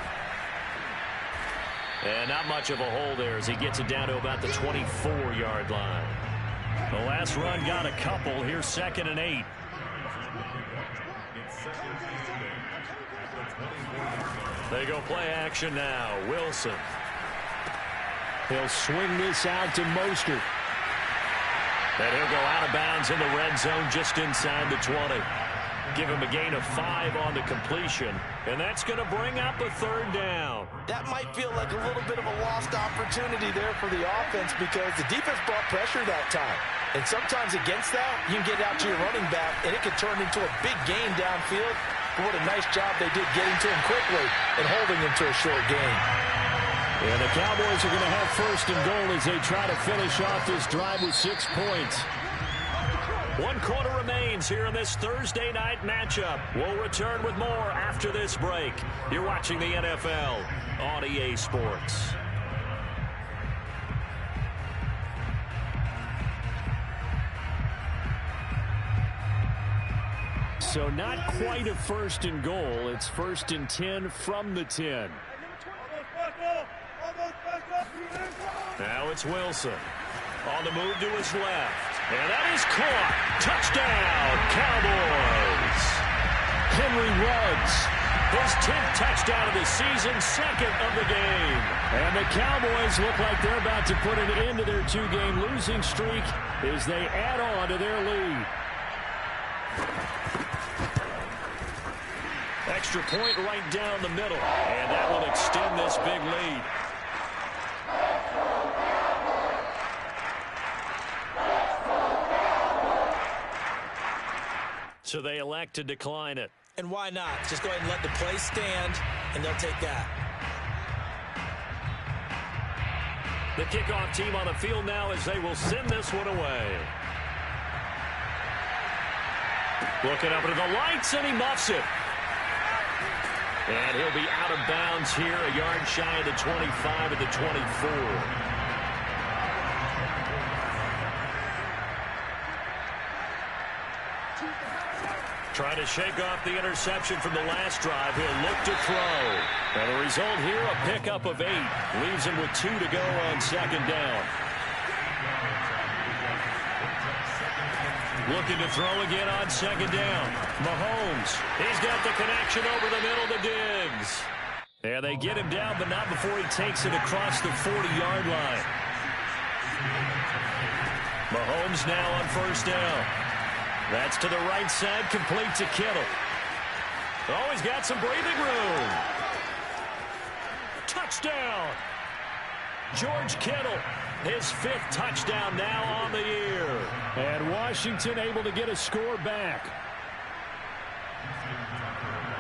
And not much of a hole there as he gets it down to about the 24-yard line. The last run got a couple. Here's 2nd and 8. They go play action now. Wilson. He'll swing this out to Mostert. And he'll go out of bounds in the red zone just inside the 20. Give him a gain of 5 on the completion. And that's going to bring up a 3rd down. That might feel like a little bit of a lost opportunity there for the offense because the defense brought pressure that time. And sometimes against that, you can get out to your running back, and it can turn into a big gain downfield. But what a nice job they did getting to him quickly and holding him to a short gain. And the Cowboys are going to have 1st and goal as they try to finish off this drive with 6 points. 1 quarter remains here in this Thursday night matchup. We'll return with more after this break. You're watching the NFL on EA Sports. So not quite a 1st and goal. It's 1st and 10 from the 10. Now it's Wilson. On the move to his left. And that is caught. Touchdown, Cowboys. Henry Ruggs. His 10th touchdown of the season, 2nd of the game. And the Cowboys look like they're about to put an end to their 2-game losing streak as they add on to their lead. Extra point right down the middle. And that will extend this big lead. So they elect to decline it. And why not? Just go ahead and let the play stand, and they'll take that. The kickoff team on the field now as they will send this one away. Looking up into the lights, and he muffs it. And he'll be out of bounds here, a yard shy of the 25 at the 24. Trying to shake off the interception from the last drive. He'll look to throw. And the result here, a pickup of 8. Leaves him with 2 to go on 2nd down. Looking to throw again on 2nd down. Mahomes. He's got the connection over the middle to Diggs. And they get him down, but not before he takes it across the 40-yard line. Mahomes now on 1st down. That's to the right side, complete to Kittle. Oh, he's got some breathing room. Touchdown. George Kittle, his 5th touchdown now on the year. And Washington able to get a score back.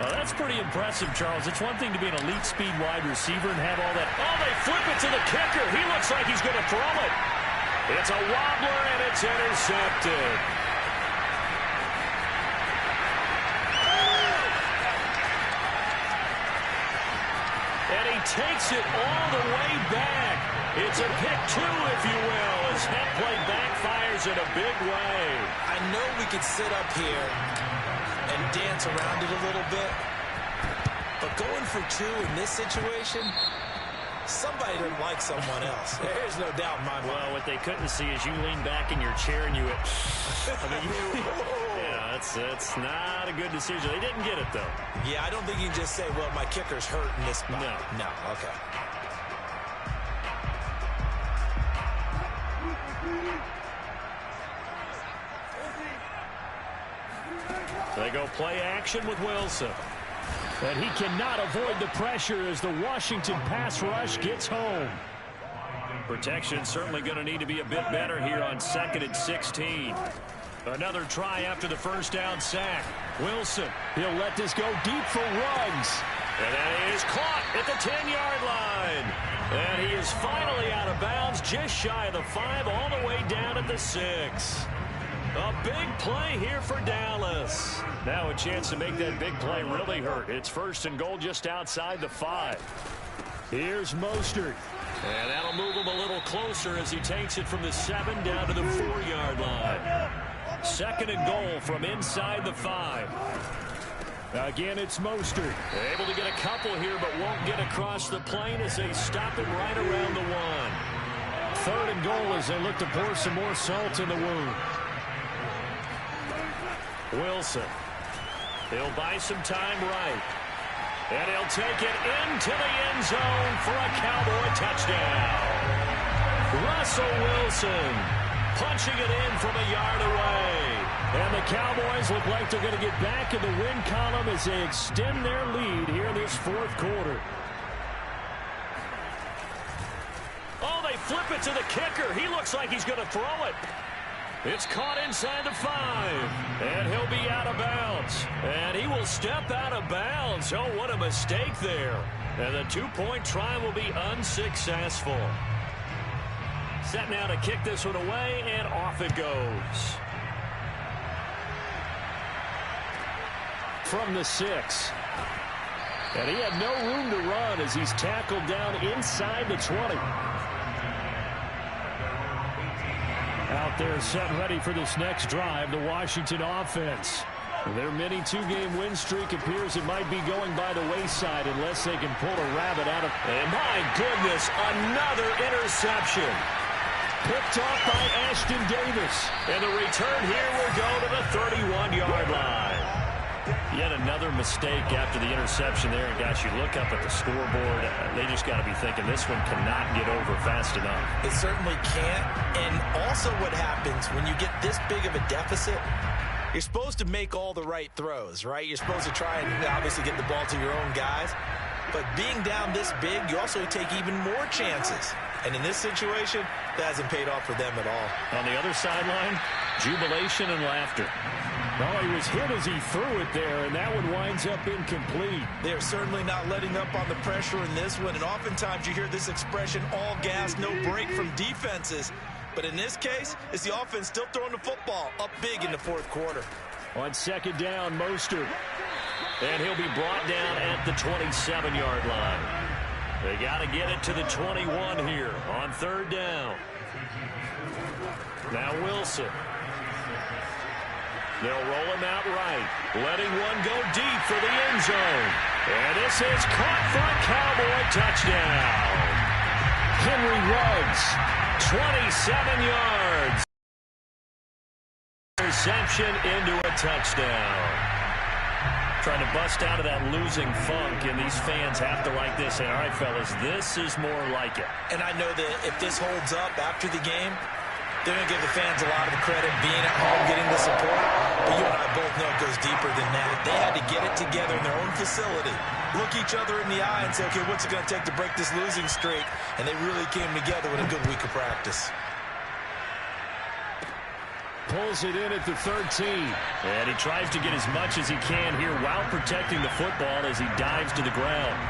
Well, that's pretty impressive, Charles. It's one thing to be an elite speed wide receiver and have all that. Oh, they flip it to the kicker. He looks like he's going to throw it. It's a wobbler, and it's intercepted. And he takes it all the way back. It's a pick 2, if you will, as head play backfires in a big way. I know we could sit up here and dance around it a little bit, but going for 2 in this situation, somebody didn't like someone else. There's no doubt in my mind. Well, what they couldn't see is you lean back in your chair and you went, I mean, yeah, that's not a good decision. They didn't get it, though. Yeah, I don't think you can just say, well, my kicker's hurt in this spot. No. No, okay. They go play action with Wilson. And he cannot avoid the pressure as the Washington pass rush gets home. Protection certainly going to need to be a bit better here on 2nd and 16. Another try after the 1st down sack. Wilson. He'll let this go deep for Ruggs. And that is caught at the 10-yard line. And he is finally out of bounds, just shy of the 5, all the way down at the 6. A big play here for Dallas. Now a chance to make that big play really hurt. It's 1st and goal just outside the 5. Here's Mostert. And that'll move him a little closer as he takes it from the 7 down to the 4-yard line. 2nd and goal from inside the 5. Again, it's Mostert. Able to get a couple here, but won't get across the plane as they stop him right around the 1. 3rd and goal as they look to pour some more salt in the wound. Wilson. He'll buy some time right. And he'll take it into the end zone for a Cowboy touchdown. Russell Wilson punching it in from a yard away. And the Cowboys look like they're going to get back in the win column as they extend their lead here in this 4th quarter. Oh, they flip it to the kicker. He looks like he's going to throw it. It's caught inside the 5. And he'll be out of bounds. And he will step out of bounds. Oh, what a mistake there. And the 2-point try will be unsuccessful. Set now to kick this one away, and off it goes. From the 6. And he had no room to run as he's tackled down inside the 20. Out there set ready for this next drive, the Washington offense. Their mini 2-game win streak appears it might be going by the wayside unless they can pull a rabbit out of... And my goodness, another interception. Picked off by Ashton Davis. And the return here will go to the 31-yard line. Yet another mistake after the interception there. And guys, you look up at the scoreboard, they just got to be thinking this one cannot get over fast enough. It certainly can't. And also what happens when you get this big of a deficit, you're supposed to make all the right throws, right? You're supposed to try and obviously get the ball to your own guys. But being down this big, you also take even more chances. And in this situation, that hasn't paid off for them at all. On the other sideline, jubilation and laughter. Well, he was hit as he threw it there, and that one winds up incomplete. They're certainly not letting up on the pressure in this one, and oftentimes you hear this expression, all gas, no break from defenses. But in this case, it's the offense still throwing the football up big in the 4th quarter. On 2nd down, Mostert. And he'll be brought down at the 27-yard line. They got to get it to the 21 here on 3rd down. Now Wilson. They'll roll him out right, letting one go deep for the end zone. And this is caught for a Cowboy touchdown. Henry Ruggs, 27 yards. Reception into a touchdown. Trying to bust out of that losing funk, and these fans have to like this. Say, all right, fellas, this is more like it. And I know that if this holds up after the game, they're going to give the fans a lot of credit being at home, getting the support. But you and I both know it goes deeper than that. They had to get it together in their own facility, look each other in the eye and say, okay, what's it going to take to break this losing streak? And they really came together with a good week of practice. pulls it in at the 13. And he tries to get as much as he can here while protecting the football as he dives to the ground.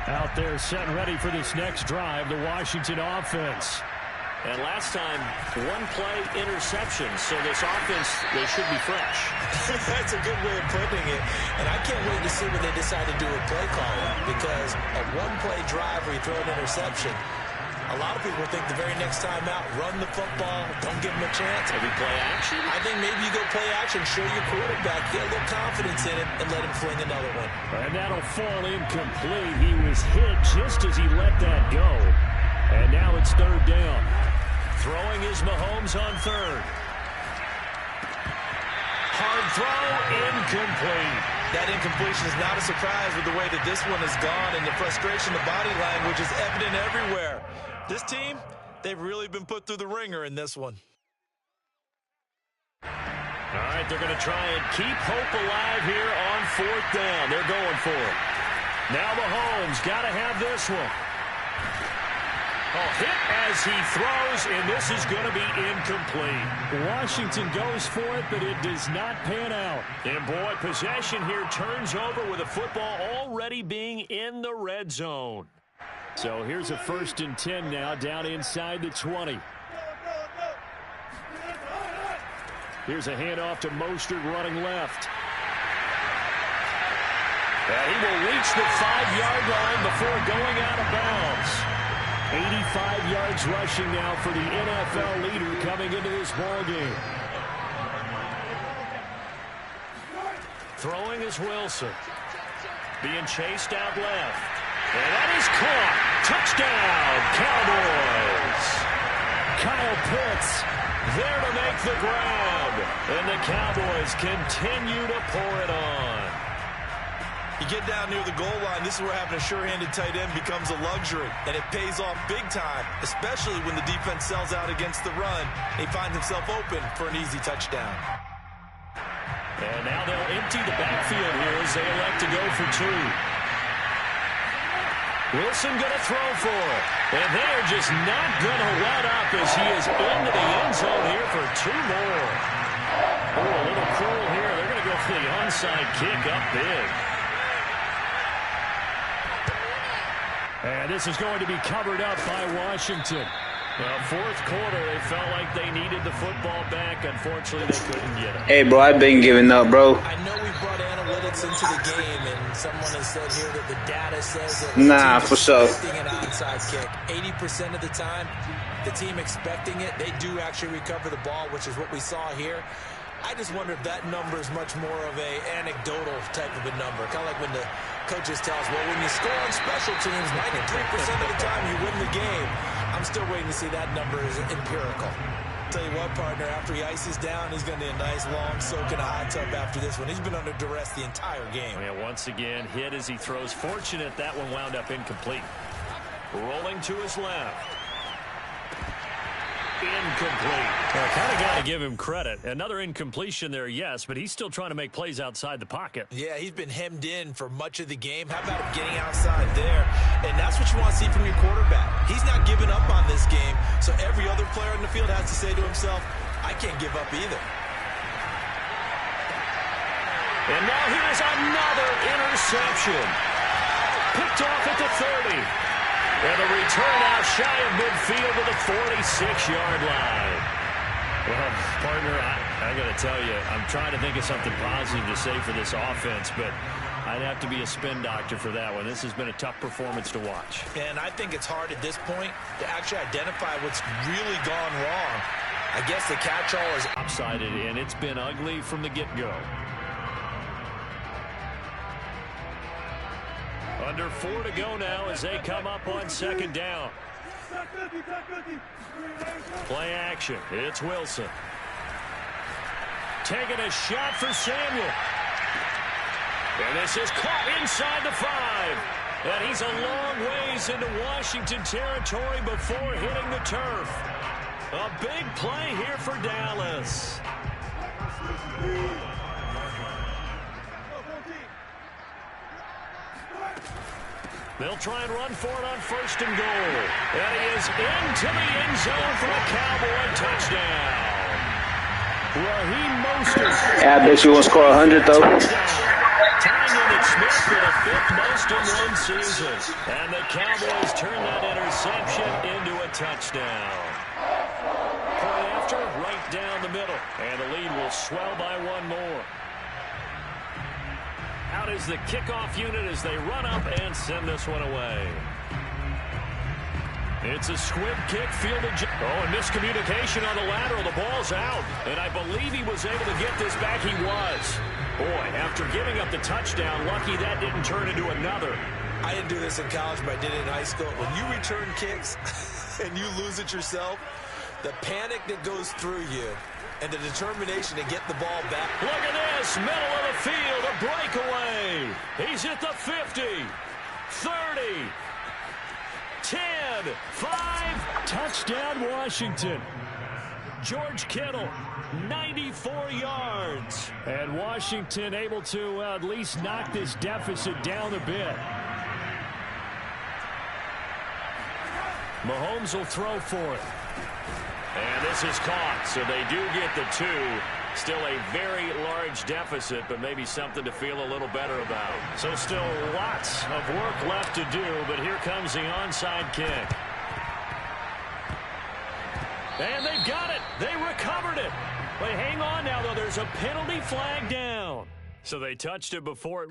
Out there set and ready for this next drive, the Washington offense. And last time, one play interception, so this offense, they should be fresh. That's a good way of putting it. And I can't wait to see when they decide to do a play calling, because a one-play drive where you throw an interception, a lot of people think the very next time out, run the football, don't give them a chance. Maybe play action? I think maybe you go play action, show your quarterback, get a little confidence in it, and let him fling another one. And that'll fall incomplete. He was hit just as he let that go. And now it's third down. Throwing is Mahomes on third. Hard throw, incomplete. That incompletion is not a surprise with the way that this one has gone, and the frustration, the body language is evident everywhere. This team, they've really been put through the ringer in this one. All right, they're going to try and keep hope alive here on fourth down. They're going for it. Now Mahomes got to have this one. Oh, hit as he throws, and this is going to be incomplete. Washington goes for it, but it does not pan out. And, boy, possession here turns over with the football already being in the red zone. So here's a 1st and 10 now, down inside the 20. Here's a handoff to Mostert running left. And he will reach the 5-yard line before going out of bounds. 85 yards rushing now for the NFL leader coming into this ballgame. Throwing is Wilson. Being chased out left. And that is caught. Touchdown, Cowboys. Kyle Pitts there to make the grab. And the Cowboys continue to pour it on. You get down near the goal line, this is where having a sure-handed tight end becomes a luxury, and it pays off big time, especially when the defense sells out against the run. He finds himself open for an easy touchdown. And now they'll empty the backfield here as they elect to go for two. Wilson going to throw for it. And they're just not going to let up as he is into the end zone here for two more. Oh, a little cool here. They're going to go for the onside kick up big. And this is going to be covered up by Washington. Well, fourth quarter, they felt like they needed the football back. Unfortunately, they couldn't get it. Hey, bro, I've been giving up, bro. I know we brought analytics into the game, and someone has said here that the data says that Nah, for sure. expecting an onside kick. 80% of the time, the team expecting it, they do actually recover the ball, which is what we saw here. I just wonder if that number is much more of a anecdotal type of a number. Kind of like when the coaches tell us, well, when you score on special teams, 93% of the time you win the game. I'm still waiting to see that number is empirical. Tell you what, partner, after he ices down, he's going to need a nice, long soak in a hot tub after this one. He's been under duress the entire game. Yeah, once again, hit as he throws. Fortunate that one wound up incomplete. Rolling to his left. Incomplete. Well, kind of got to give him credit. Another incompletion there, yes, but he's still trying to make plays outside the pocket. Yeah, he's been hemmed in for much of the game. How about him getting outside there? And that's what you want to see from your quarterback. He's not giving up on this game, so every other player in the field has to say to himself, I can't give up either. And now here's another interception. Picked off at the 30. And a return out shy of midfield to the 46-yard line. Well, partner, I got to tell you, I'm trying to think of something positive to say for this offense, but I'd have to be a spin doctor for that one. This has been a tough performance to watch. And I think it's hard at this point to actually identify what's really gone wrong. I guess the catch-all is lopsided, and it's been ugly from the get-go. Under 4 to go now as they come up on second down. Play action. It's Wilson. Taking a shot for Samuel. And this is caught inside the 5. And he's a long ways into Washington territory before hitting the turf. A big play here for Dallas. They'll try and run for it on first and goal. And he is into the end zone for a Cowboy touchdown. Raheem Mostert. Yeah, I bet you won't score 100, though. Tying Emmitt Smith for the 5th most in one season. And the Cowboys turn that interception into a touchdown. Point after, right down the middle. And the lead will swell by one more. Out is the kickoff unit as they run up and send this one away. It's a squib kick fielded. Oh, and miscommunication on the lateral. The ball's out. And I believe he was able to get this back. He was. Boy, after giving up the touchdown, lucky that didn't turn into another. I didn't do this in college, but I did it in high school. When you return kicks and you lose it yourself, the panic that goes through you and the determination to get the ball back. Look at this, middle of the field, a breakaway. He's at the 50, 30, 10, 5. Touchdown, Washington. George Kittle, 94 yards. And Washington able to at least knock this deficit down a bit. Mahomes will throw for it. And this is caught, so they do get the 2. Still a very large deficit, but maybe something to feel a little better about. So still lots of work left to do, but here comes the onside kick. And they got it. They recovered it. Wait, hang on now, though. There's a penalty flag down. So they touched it before it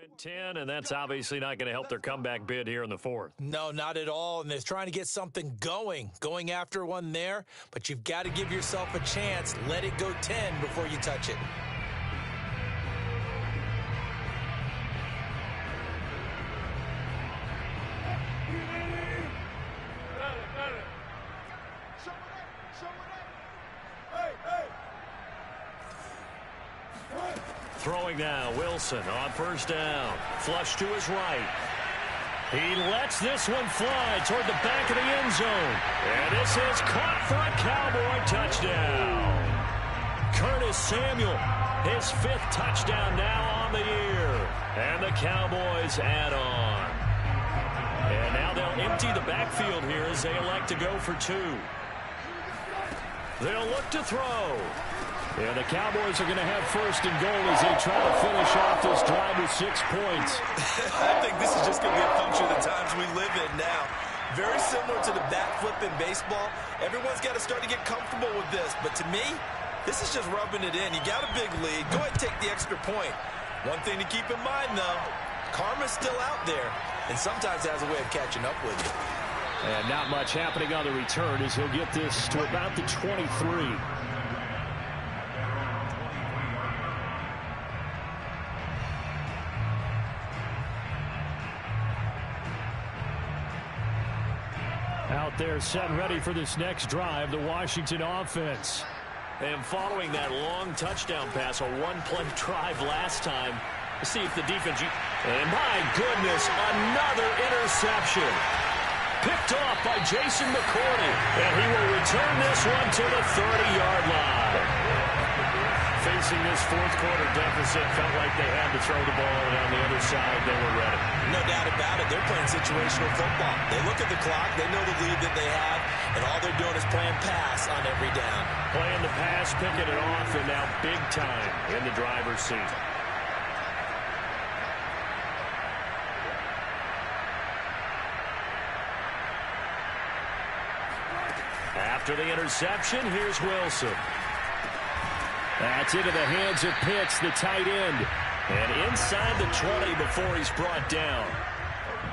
Went 10, and that's obviously not going to help their comeback bid here in the fourth. No, not at all, and they're trying to get something going after one there, but you've got to give yourself a chance. Let it go 10 before you touch it. Throwing now, Wilson on first down. Flush to his right. He lets this one fly toward the back of the end zone. And this is caught for a Cowboy touchdown. Curtis Samuel, his 5th touchdown now on the year. And the Cowboys add on. And now they'll empty the backfield here as they elect to go for 2. They'll look to throw. And the Cowboys are going to have first and goal as they try to finish off this drive with 6 points. I think this is just going to be a function of the times we live in now. Very similar to the bat flip in baseball. Everyone's got to start to get comfortable with this. But to me, this is just rubbing it in. You got a big lead. Go ahead and take the extra point. One thing to keep in mind, though, karma's still out there. And sometimes it has a way of catching up with you. And not much happening on the return as he'll get this to about the 23. Out there set and ready for this next drive, the Washington offense. And following that long touchdown pass, a one-play drive last time, let's see if the defense... And my goodness, another interception. Picked off by Jason McCourty. And he will return this one to the 30-yard line. Facing this fourth quarter deficit, felt like they had to throw the ball, and on the other side, they were ready. No doubt about it. They're playing situational football. They look at the clock. They know the lead that they have, and all they're doing is playing pass on every down. Playing the pass, picking it off, and now big time in the driver's seat. After the interception, here's Wilson. That's into the hands of Pitts, the tight end. And inside the 20 before he's brought down.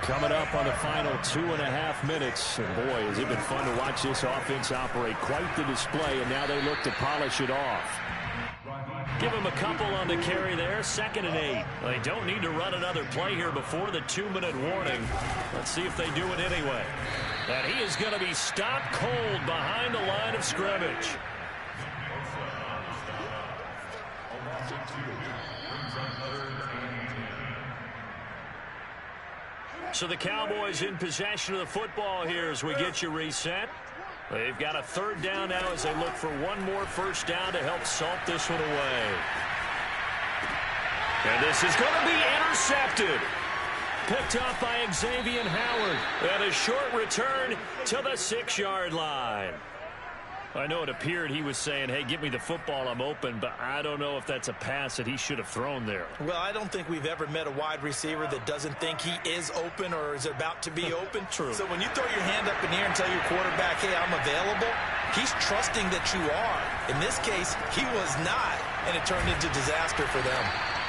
Coming up on the final 2.5 minutes. And boy, has it been fun to watch this offense operate. Quite the display, and now they look to polish it off. Give him a couple on the carry there. 2nd and 8. They don't need to run another play here before the 2-minute warning. Let's see if they do it anyway. And he is going to be stopped cold behind the line of scrimmage. So the Cowboys in possession of the football here as we get you reset. They've got a 3rd down now as they look for one more first down to help salt this one away. And this is going to be intercepted. Picked up by Xavier Howard. And a short return to the 6-yard line. I know it appeared he was saying, hey, give me the football, I'm open, but I don't know if that's a pass that he should have thrown there. Well, I don't think we've ever met a wide receiver that doesn't think he is open or is about to be open. True. So when you throw your hand up in the air and tell your quarterback, hey, I'm available, he's trusting that you are. In this case, he was not, and it turned into disaster for them.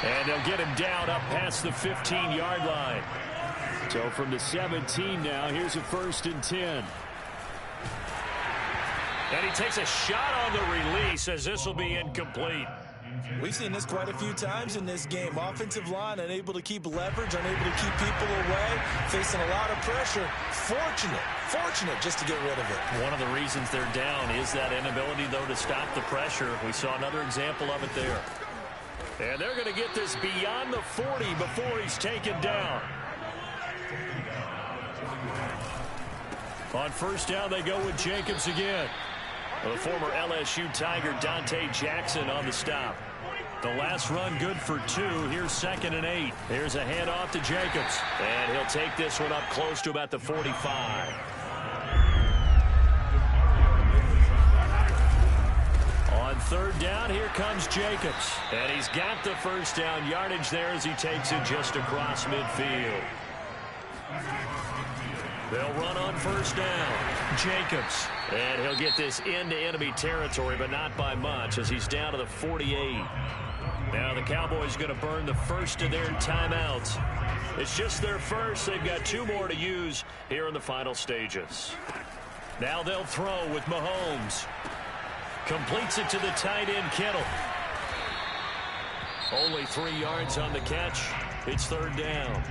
And they'll get him down up past the 15-yard line. So from the 17 now, here's a 1st and 10. And he takes a shot on the release as this will be incomplete. We've seen this quite a few times in this game. Offensive line unable to keep leverage, unable to keep people away, facing a lot of pressure. Fortunate just to get rid of it. One of the reasons they're down is that inability, though, to stop the pressure. We saw another example of it there. And they're going to get this beyond the 40 before he's taken down. On first down, they go with Jacobs again. The former LSU Tiger Dante Jackson on the stop. The last run good for 2. Here's 2nd and 8. Here's a handoff to Jacobs. And he'll take this one up close to about the 45. On 3rd down, here comes Jacobs. And he's got the first down yardage there as he takes it just across midfield. They'll run on first down. Jacobs. And he'll get this into enemy territory, but not by much as he's down to the 48. Now the Cowboys going to burn the first of their timeouts. It's just their first. They've got 2 more to use here in the final stages. Now they'll throw with Mahomes. Completes it to the tight end, Kittle. Only 3 yards on the catch. It's third down.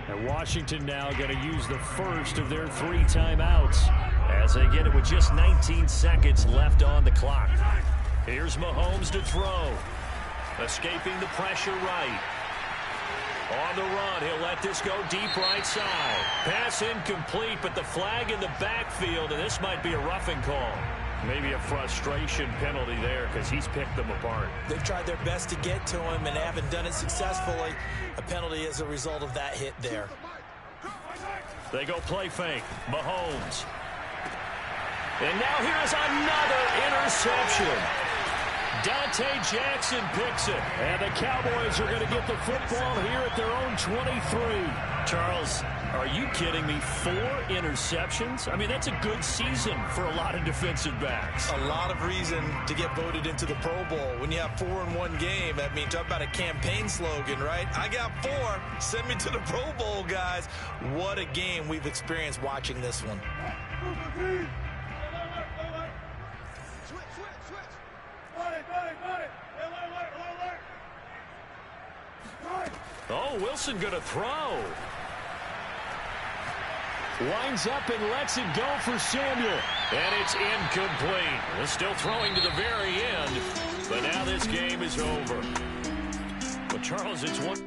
And Washington now going to use the first of their 3 timeouts as they get it with just 19 seconds left on the clock. Here's Mahomes to throw. Escaping the pressure right. On the run, he'll let this go deep right side. Pass incomplete, but the flag in the backfield, and this might be a roughing call. Maybe a frustration penalty there because he's picked them apart. They've tried their best to get to him and haven't done it successfully. A penalty as a result of that hit there. They go play fake. Mahomes. And now here's another interception. Dante Jackson picks it. And the Cowboys are going to get the football here at their own 23. Charles, are you kidding me? 4 interceptions? I mean, that's a good season for a lot of defensive backs. A lot of reason to get voted into the Pro Bowl. When you have 4 in one game, I mean, talk about a campaign slogan, right? I got 4. Send me to the Pro Bowl, guys. What a game we've experienced watching this one. Oh, Wilson going to throw. Winds up and lets it go for Samuel. And it's incomplete. They're still throwing to the very end. But now this game is over. But Charles, it's one.